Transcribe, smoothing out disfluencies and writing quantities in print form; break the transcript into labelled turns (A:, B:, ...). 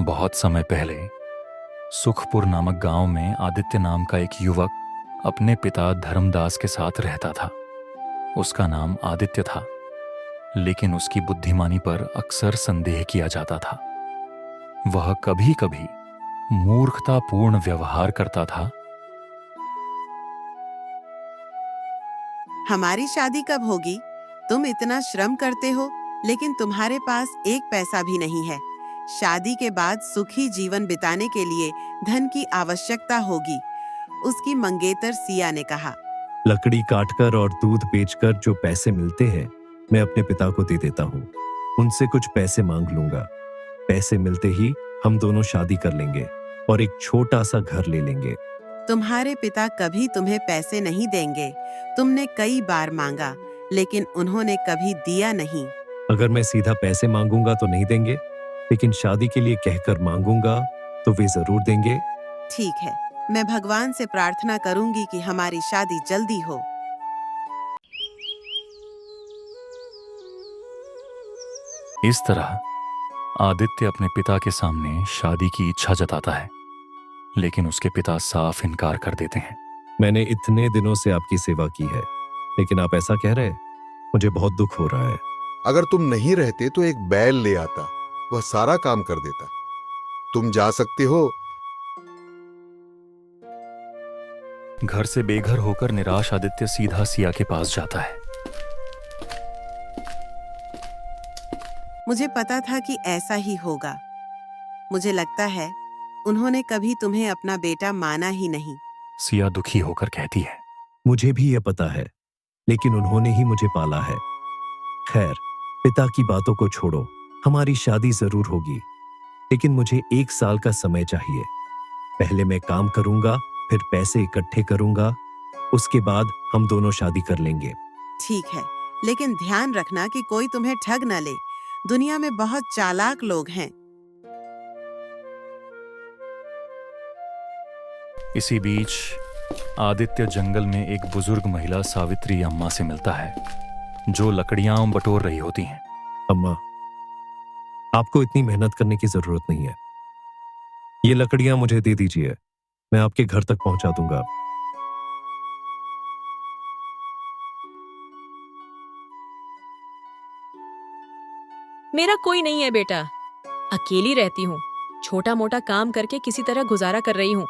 A: बहुत समय पहले सुखपुर नामक गांव में आदित्य नाम का एक युवक अपने पिता धर्मदास के साथ रहता था। उसका नाम आदित्य था, लेकिन उसकी बुद्धिमानी पर अक्सर संदेह किया जाता था। वह कभी कभी मूर्खतापूर्ण व्यवहार करता था।
B: हमारी शादी कब होगी? तुम इतना श्रम करते हो, लेकिन तुम्हारे पास एक पैसा भी नहीं है। शादी के बाद सुखी जीवन बिताने के लिए धन की आवश्यकता होगी, उसकी मंगेतर सिया ने कहा।
C: लकड़ी काटकर और दूध बेचकर जो पैसे मिलते हैं, मैं अपने पिता को दे देता हूँ। उनसे कुछ पैसे मांग लूंगा। पैसे मिलते ही हम दोनों शादी कर लेंगे और एक छोटा सा घर ले लेंगे।
B: तुम्हारे पिता कभी तुम्हें पैसे नहीं देंगे। तुमने कई बार मांगा, लेकिन उन्होंने कभी दिया नहीं।
C: अगर मैं सीधा पैसे मांगूंगा तो नहीं देंगे, लेकिन शादी के लिए कहकर मांगूंगा तो वे जरूर देंगे।
B: ठीक है, मैं भगवान से प्रार्थना करूंगी कि हमारी शादी जल्दी हो।
A: इस तरह आदित्य अपने पिता के सामने शादी की इच्छा जताता है, लेकिन उसके पिता साफ इनकार कर देते हैं।
C: मैंने इतने दिनों से आपकी सेवा की है, लेकिन आप ऐसा कह रहे हैं, मुझे बहुत दुख हो रहा है।
D: अगर तुम नहीं रहते तो एक बैल ले आता, वह सारा काम कर देता। तुम जा सकते हो।
A: घर से बेघर होकर निराश आदित्य सीधा सिया के पास जाता है।
B: मुझे पता था कि ऐसा ही होगा। मुझे लगता है उन्होंने कभी तुम्हें अपना बेटा माना ही नहीं।
A: सिया दुखी होकर कहती है,
C: मुझे भी यह पता है, लेकिन उन्होंने ही मुझे पाला है। खैर, पिता की बातों को छोड़ो, हमारी शादी जरूर होगी, लेकिन मुझे 1 साल का समय चाहिए। पहले मैं काम करूंगा, फिर पैसे इकट्ठे करूंगा, उसके बाद हम दोनों शादी कर लेंगे।
B: ठीक है, लेकिन ध्यान रखना कि कोई तुम्हें ठग न ले। दुनिया में बहुत चालाक लोग हैं।
A: इसी बीच आदित्य जंगल में एक बुजुर्ग महिला सावित्री अम्मा से मिलता है, जो लकड़ियां बटोर रही होती हैं।
C: अम्मा, आपको इतनी मेहनत करने की जरूरत नहीं है। ये लकड़ियां मुझे दे दीजिए, मैं आपके घर तक पहुंचा दूंगा।
E: मेरा कोई नहीं है बेटा, अकेली रहती हूँ। छोटा मोटा काम करके किसी तरह गुजारा कर रही हूँ।